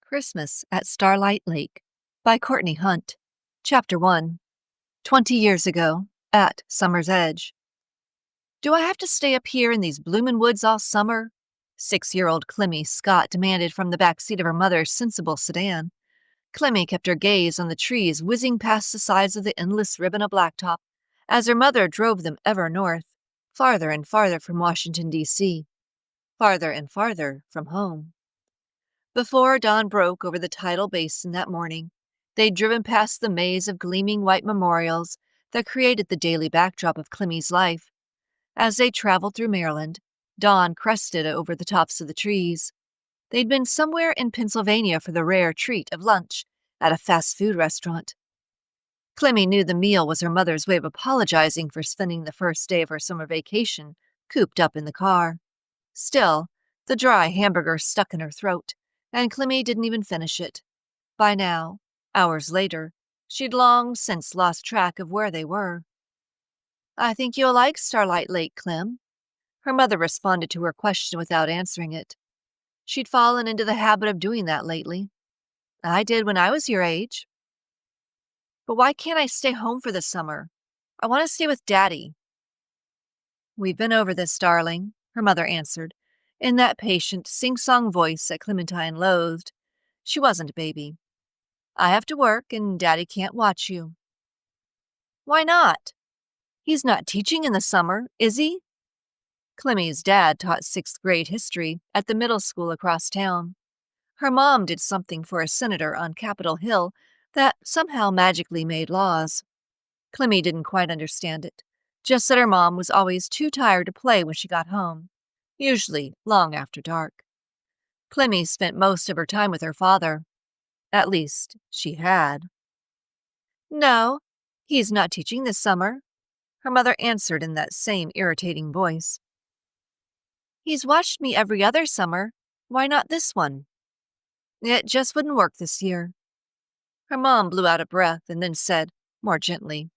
Christmas at Starlight Lake by Courtney Hunt. Chapter 1. 20 years ago, at Summer's Edge. Do I have to stay up here in these bloomin' woods all summer? 6-year-old Clementine Scott demanded from the back seat of her mother's sensible sedan. Clemmie kept her gaze on the trees whizzing past the sides of the endless ribbon of blacktop as her mother drove them ever north, farther and farther from Washington, D.C., farther and farther from home. Before dawn broke over the tidal basin that morning, they'd driven past the maze of gleaming white memorials that created the daily backdrop of Clemmie's life. As they traveled through Maryland, dawn crested over the tops of the trees. They'd been somewhere in Pennsylvania for the rare treat of lunch at a fast food restaurant. Clemmie knew the meal was her mother's way of apologizing for spending the first day of her summer vacation cooped up in the car. Still, the dry hamburger stuck in her throat, and Clemmie didn't even finish it. By now, hours later, she'd long since lost track of where they were. "I think you'll like Starlight Lake, Clem." Her mother responded to her question without answering it. She'd fallen into the habit of doing that lately. "I did when I was your age." "But why can't I stay home for the summer? I want to stay with Daddy." "We've been over this, darling," her mother answered, in that patient, sing-song voice that Clementine loathed. She wasn't a baby. "I have to work, and Daddy can't watch you." "Why not? He's not teaching in the summer, is he?" Clemmie's dad taught 6th grade history at the middle school across town. Her mom did something for a senator on Capitol Hill that somehow magically made laws. Clemmie didn't quite understand it, just that her mom was always too tired to play when she got home, usually long after dark. Clemmie spent most of her time with her father. At least, she had. "No, he's not teaching this summer," her mother answered in that same irritating voice. "He's watched me every other summer. Why not this one?" "It just wouldn't work this year." Her mom blew out a breath and then said, more gently,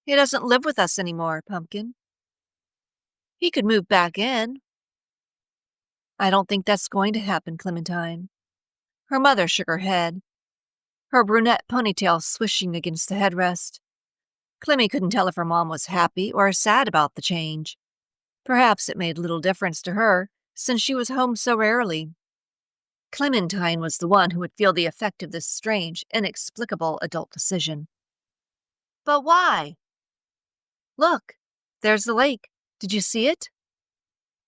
"He doesn't live with us anymore, Pumpkin." "He could move back in." "I don't think that's going to happen, Clementine." Her mother shook her head, her brunette ponytail swishing against the headrest. Clemmie couldn't tell if her mom was happy or sad about the change. Perhaps it made little difference to her, since she was home so rarely. Clementine was the one who would feel the effect of this strange, inexplicable adult decision. "But why?" "Look, there's the lake. Did you see it?"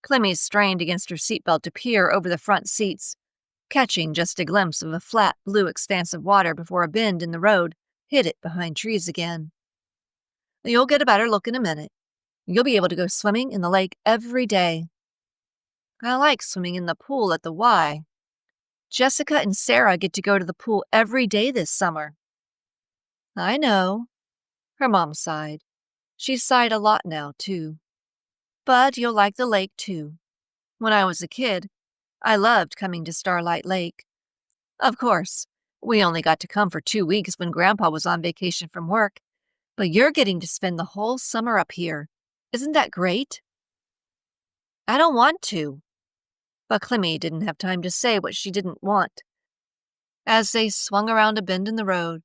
Clemmie strained against her seatbelt to peer over the front seats, catching just a glimpse of a flat, blue expanse of water before a bend in the road hid it behind trees again. "You'll get a better look in a minute. You'll be able to go swimming in the lake every day." "I like swimming in the pool at the Y. Jessica and Sarah get to go to the pool every day this summer." "I know." Her mom sighed. She sighed a lot now, too. "But you'll like the lake, too. When I was a kid, I loved coming to Starlight Lake. Of course, we only got to come for 2 weeks when Grandpa was on vacation from work, but you're getting to spend the whole summer up here. Isn't that great?" "I don't want to." But Clemmie didn't have time to say what she didn't want. As they swung around a bend in the road,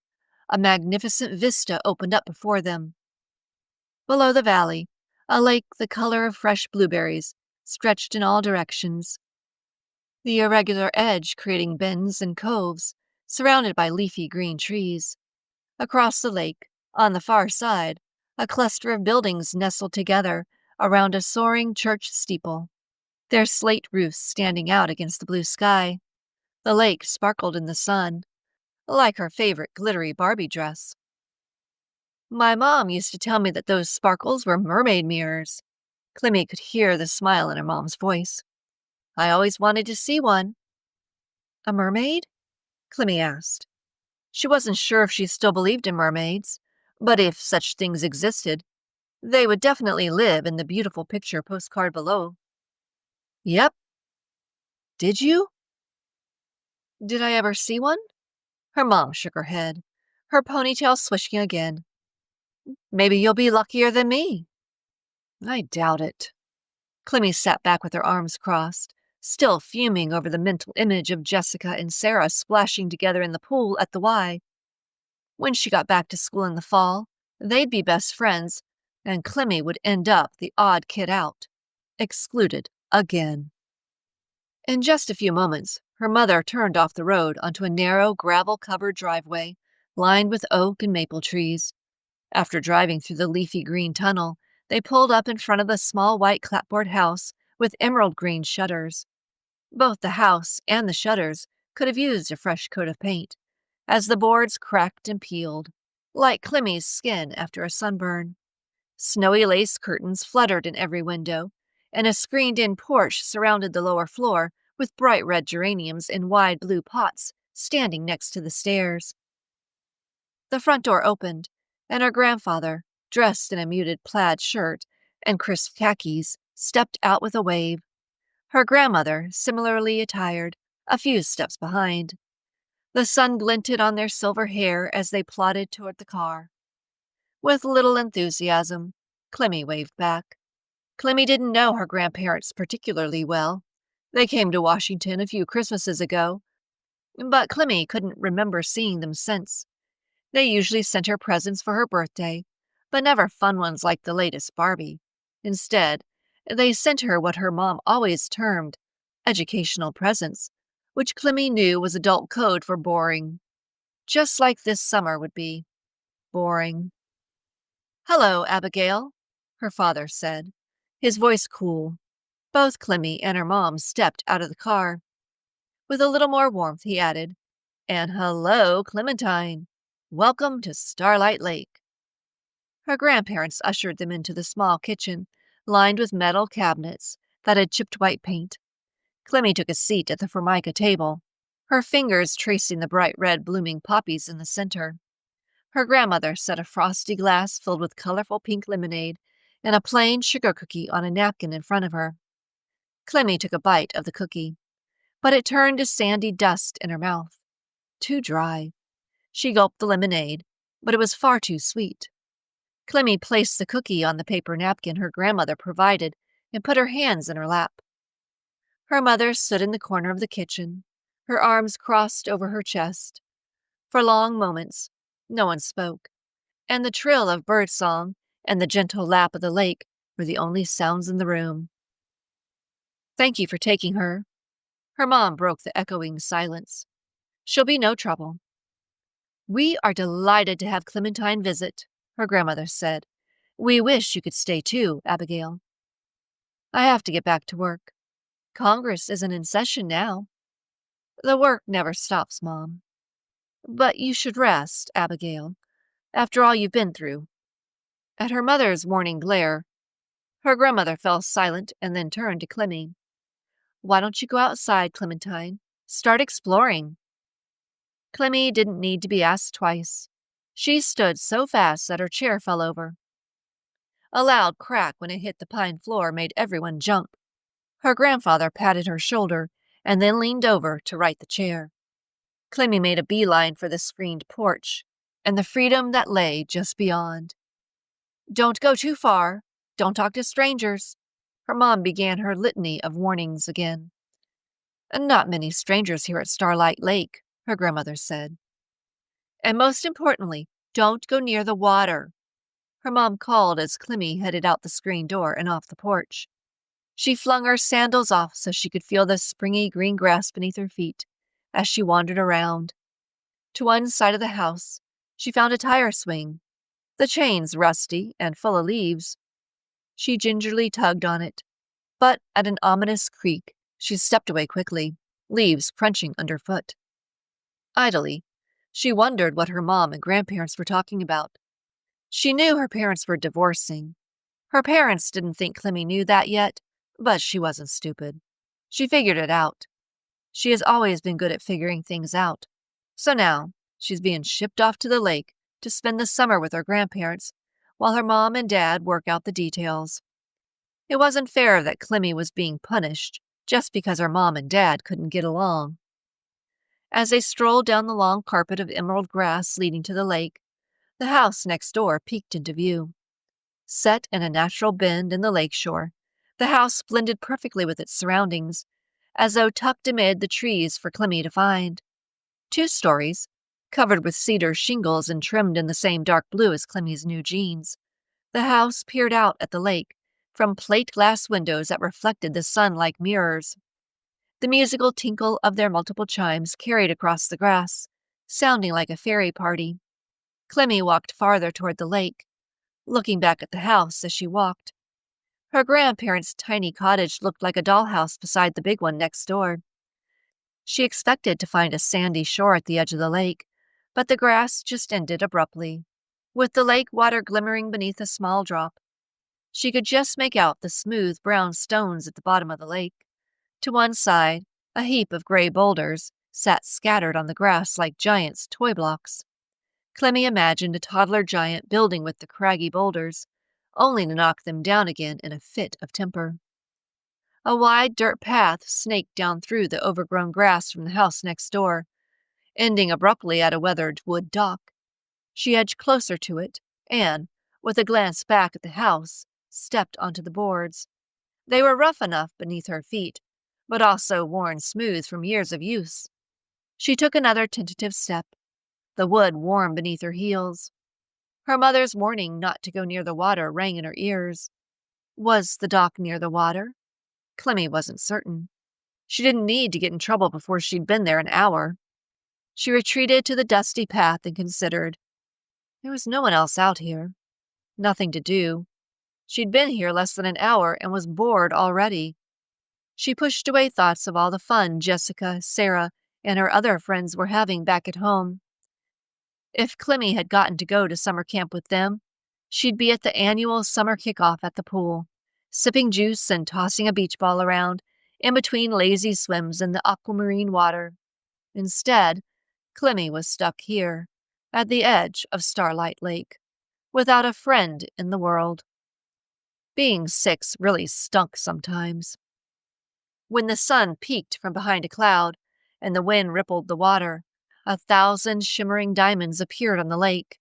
a magnificent vista opened up before them. Below the valley, a lake the color of fresh blueberries stretched in all directions, the irregular edge creating bends and coves surrounded by leafy green trees. Across the lake, on the far side, a cluster of buildings nestled together around a soaring church steeple, their slate roofs standing out against the blue sky. The lake sparkled in the sun, like her favorite glittery Barbie dress. "My mom used to tell me that those sparkles were mermaid mirrors." Clemmie could hear the smile in her mom's voice. "I always wanted to see one." "A mermaid?" Clemmie asked. She wasn't sure if she still believed in mermaids, but if such things existed, they would definitely live in the beautiful picture postcard below. "Yep." "Did you?" "Did I ever see one?" Her mom shook her head, her ponytail swishing again. "Maybe you'll be luckier than me." "I doubt it." Clemmie sat back with her arms crossed, still fuming over the mental image of Jessica and Sarah splashing together in the pool at the Y. When she got back to school in the fall, they'd be best friends, and Clemmie would end up the odd kid out, excluded again. In just a few moments, her mother turned off the road onto a narrow, gravel-covered driveway lined with oak and maple trees. After driving through the leafy green tunnel, they pulled up in front of the small white clapboard house with emerald green shutters. Both the house and the shutters could have used a fresh coat of paint, as the boards cracked and peeled, like Clemmie's skin after a sunburn. Snowy lace curtains fluttered in every window, and a screened-in porch surrounded the lower floor with bright red geraniums in wide blue pots standing next to the stairs. The front door opened, and her grandfather, dressed in a muted plaid shirt and crisp khakis, stepped out with a wave. Her grandmother, similarly attired, a few steps behind. The sun glinted on their silver hair as they plodded toward the car. With little enthusiasm, Clemmie waved back. Clemmie didn't know her grandparents particularly well. They came to Washington a few Christmases ago, but Clemmie couldn't remember seeing them since. They usually sent her presents for her birthday, but never fun ones like the latest Barbie. Instead, they sent her what her mom always termed educational presents, which Clemmie knew was adult code for boring. Just like this summer would be. Boring. "Hello, Abigail," her father said, his voice cool. Both Clemmie and her mom stepped out of the car. With a little more warmth, he added, "And hello, Clementine. Welcome to Starlight Lake." Her grandparents ushered them into the small kitchen, lined with metal cabinets that had chipped white paint. Clemmie took a seat at the formica table, her fingers tracing the bright red blooming poppies in the center. Her grandmother set a frosty glass filled with colorful pink lemonade and a plain sugar cookie on a napkin in front of her. Clemmie took a bite of the cookie, but it turned to sandy dust in her mouth. Too dry. She gulped the lemonade, but it was far too sweet. Clemmie placed the cookie on the paper napkin her grandmother provided and put her hands in her lap. Her mother stood in the corner of the kitchen, her arms crossed over her chest. For long moments, no one spoke, and the trill of birdsong and the gentle lap of the lake were the only sounds in the room. "Thank you for taking her." Her mom broke the echoing silence. "She'll be no trouble." "We are delighted to have Clementine visit," her grandmother said. "We wish you could stay too, Abigail." "I have to get back to work. Congress isn't in session now." "The work never stops, Mom." "But you should rest, Abigail, after all you've been through." At her mother's warning glare, her grandmother fell silent and then turned to Clemmie. "Why don't you go outside, Clementine? Start exploring." Clemmie didn't need to be asked twice. She stood so fast that her chair fell over. A loud crack when it hit the pine floor made everyone jump. Her grandfather patted her shoulder and then leaned over to right the chair. Clemmie made a beeline for the screened porch and the freedom that lay just beyond. "Don't go too far. Don't talk to strangers." Her mom began her litany of warnings again. "Not many strangers here at Starlight Lake," her grandmother said. "And most importantly, don't go near the water," her mom called as Clemmie headed out the screen door and off the porch. She flung her sandals off so she could feel the springy green grass beneath her feet as she wandered around. To one side of the house, she found a tire swing, the chains rusty and full of leaves. She gingerly tugged on it, but at an ominous creak, she stepped away quickly, leaves crunching underfoot. Idly, she wondered what her mom and grandparents were talking about. She knew her parents were divorcing. Her parents didn't think Clemmie knew that yet, but she wasn't stupid. She figured it out. She has always been good at figuring things out. So now, she's being shipped off to the lake to spend the summer with her grandparents, while her mom and dad work out the details. It wasn't fair that Clemmie was being punished just because her mom and dad couldn't get along. As they strolled down the long carpet of emerald grass leading to the lake, the house next door peeked into view. Set in a natural bend in the lakeshore, the house blended perfectly with its surroundings, as though tucked amid the trees for Clemmie to find. 2 stories, covered with cedar shingles and trimmed in the same dark blue as Clemmie's new jeans. The house peered out at the lake from plate glass windows that reflected the sun like mirrors. The musical tinkle of their multiple chimes carried across the grass, sounding like a fairy party. Clemmie walked farther toward the lake, looking back at the house as she walked. Her grandparents' tiny cottage looked like a dollhouse beside the big one next door. She expected to find a sandy shore at the edge of the lake, but the grass just ended abruptly, with the lake water glimmering beneath a small drop. She could just make out the smooth brown stones at the bottom of the lake. To one side, a heap of gray boulders sat scattered on the grass like giants' toy blocks. Clemmie imagined a toddler giant building with the craggy boulders, only to knock them down again in a fit of temper. A wide dirt path snaked down through the overgrown grass from the house next door, ending abruptly at a weathered wood dock. She edged closer to it and, with a glance back at the house, stepped onto the boards. They were rough enough beneath her feet, but also worn smooth from years of use. She took another tentative step, the wood warm beneath her heels. Her mother's warning not to go near the water rang in her ears. Was the dock near the water? Clemmie wasn't certain. She didn't need to get in trouble before she'd been there an hour. She retreated to the dusty path and considered. There was no one else out here. Nothing to do. She'd been here less than an hour and was bored already. She pushed away thoughts of all the fun Jessica, Sarah, and her other friends were having back at home. If Clemmie had gotten to go to summer camp with them, she'd be at the annual summer kickoff at the pool, sipping juice and tossing a beach ball around, in between lazy swims in the aquamarine water. Instead, Clemmie was stuck here, at the edge of Starlight Lake, without a friend in the world. Being 6 really stunk sometimes. When the sun peeked from behind a cloud and the wind rippled the water, 1,000 shimmering diamonds appeared on the lake.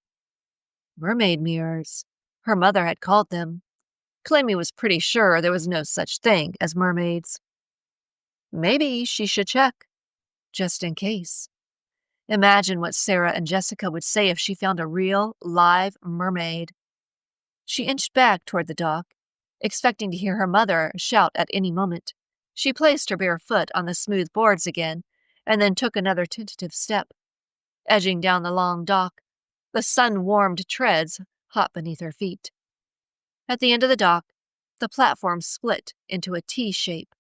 Mermaid mirrors, her mother had called them. Clemmie was pretty sure there was no such thing as mermaids. Maybe she should check, just in case. Imagine what Sarah and Jessica would say if she found a real, live mermaid. She inched back toward the dock, expecting to hear her mother shout at any moment. She placed her bare foot on the smooth boards again, and then took another tentative step. Edging down the long dock, the sun-warmed treads hot beneath her feet. At the end of the dock, the platform split into a T shape.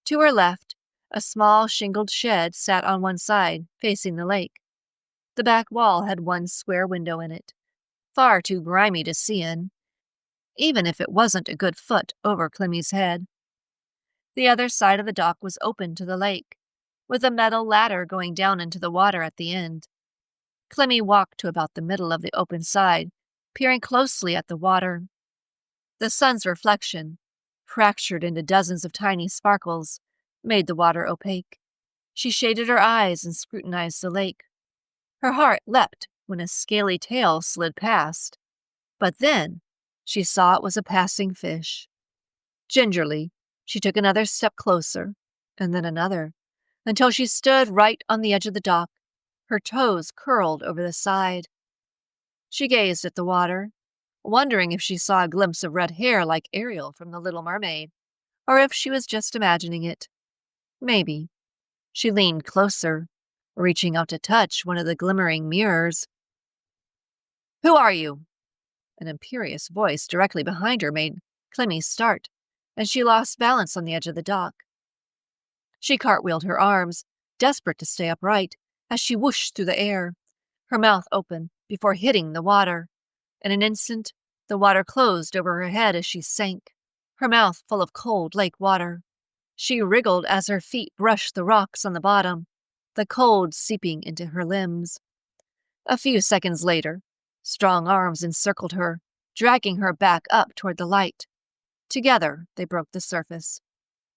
To her left, a small shingled shed sat on one side, facing the lake. The back wall had one square window in it, far too grimy to see in, even if it wasn't a good foot over Clemmie's head. The other side of the dock was open to the lake, with a metal ladder going down into the water at the end. Clemmie walked to about the middle of the open side, peering closely at the water. The sun's reflection, fractured into dozens of tiny sparkles, made the water opaque. She shaded her eyes and scrutinized the lake. Her heart leapt when a scaly tail slid past. But then she saw it was a passing fish. Gingerly, she took another step closer, and then another, until she stood right on the edge of the dock, her toes curled over the side. She gazed at the water, wondering if she saw a glimpse of red hair like Ariel from The Little Mermaid, or if she was just imagining it. Maybe. She leaned closer, reaching out to touch one of the glimmering mirrors. "Who are you?" An imperious voice directly behind her made Clemmie start, and she lost balance on the edge of the dock. She cartwheeled her arms, desperate to stay upright, as she whooshed through the air, her mouth open before hitting the water. In an instant, the water closed over her head as she sank, her mouth full of cold lake water. She wriggled as her feet brushed the rocks on the bottom, the cold seeping into her limbs. A few seconds later, strong arms encircled her, dragging her back up toward the light. Together, they broke the surface.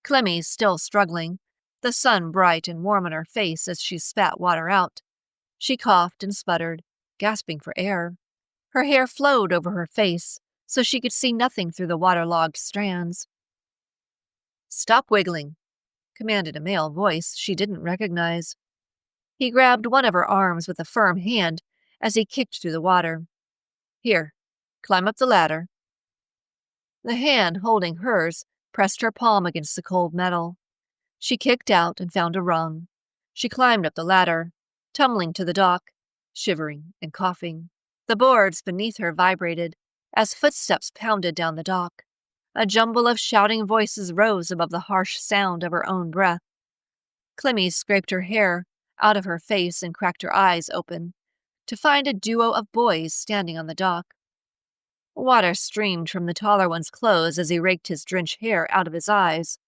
Clemmie still struggling, the sun bright and warm on her face as she spat water out. She coughed and sputtered, gasping for air. Her hair flowed over her face, so she could see nothing through the waterlogged strands. "Stop wiggling," commanded a male voice she didn't recognize. He grabbed one of her arms with a firm hand as he kicked through the water. "Here, climb up the ladder." The hand holding hers pressed her palm against the cold metal. She kicked out and found a rung. She climbed up the ladder, tumbling to the dock, shivering and coughing. The boards beneath her vibrated as footsteps pounded down the dock. A jumble of shouting voices rose above the harsh sound of her own breath. Clemmie scraped her hair out of her face and cracked her eyes open to find a duo of boys standing on the dock. Water streamed from the taller one's clothes as he raked his drenched hair out of his eyes.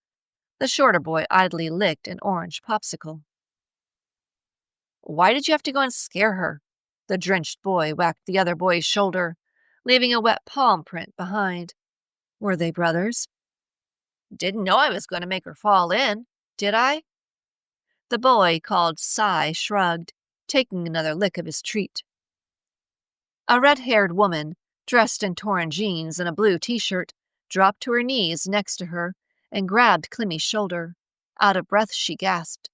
The shorter boy idly licked an orange popsicle. "Why did you have to go and scare her?" The drenched boy whacked the other boy's shoulder, leaving a wet palm print behind. Were they brothers? "Didn't know I was going to make her fall in, did I?" The boy called Cy shrugged, taking another lick of his treat. A red-haired woman, dressed in torn jeans and a blue t-shirt, dropped to her knees next to her and grabbed Clemmie's shoulder. Out of breath, she gasped,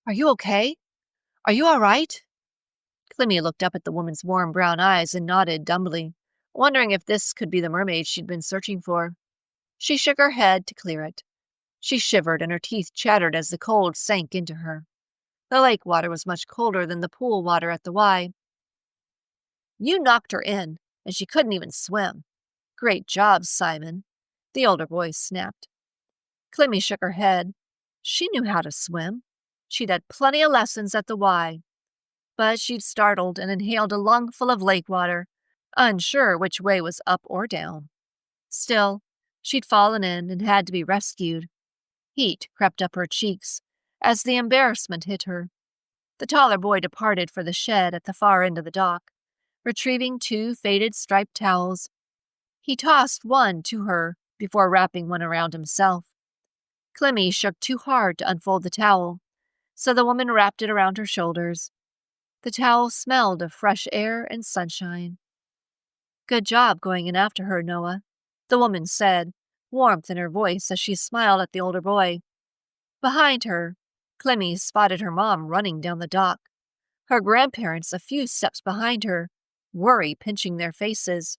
"Are you okay? Are you all right?" Clemmie looked up at the woman's warm brown eyes and nodded dumbly, wondering if this could be the mermaid she'd been searching for. She shook her head to clear it. She shivered and her teeth chattered as the cold sank into her. The lake water was much colder than the pool water at the Y. "You knocked her in, and she couldn't even swim. Great job, Simon," the older boy snapped. Clemmie shook her head. She knew how to swim. She'd had plenty of lessons at the Y. But she'd startled and inhaled a lungful of lake water, unsure which way was up or down. Still, she'd fallen in and had to be rescued. Heat crept up her cheeks as the embarrassment hit her. The taller boy departed for the shed at the far end of the dock, retrieving 2 faded striped towels. He tossed one to her before wrapping one around himself. Clemmie shook too hard to unfold the towel, so the woman wrapped it around her shoulders. The towel smelled of fresh air and sunshine. "Good job going in after her, Noah," the woman said, warmth in her voice as she smiled at the older boy. Behind her, Clemmie spotted her mom running down the dock, her grandparents a few steps behind her, worry pinching their faces.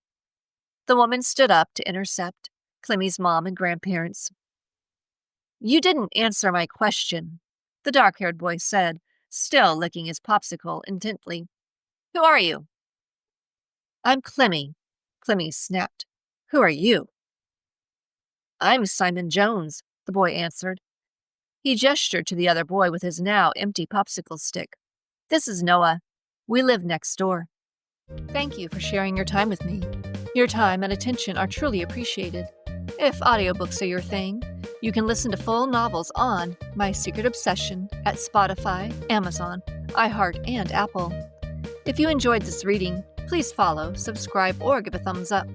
The woman stood up to intercept Clemmie's mom and grandparents. "You didn't answer my question," the dark-haired boy said, still licking his popsicle intently. "Who are you?" "I'm Clemmie," Clemmie snapped. "Who are you?" "I'm Simon Jones," the boy answered. He gestured to the other boy with his now empty popsicle stick. "This is Noah. We live next door." Thank you for sharing your time with me. Your time and attention are truly appreciated. If audiobooks are your thing, you can listen to full novels on My Secret Obsession at Spotify, Amazon, iHeart, and Apple. If you enjoyed this reading, please follow, subscribe, or give a thumbs up.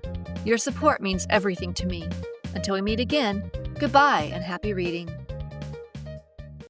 Your support means everything to me. Until we meet again, goodbye and happy reading.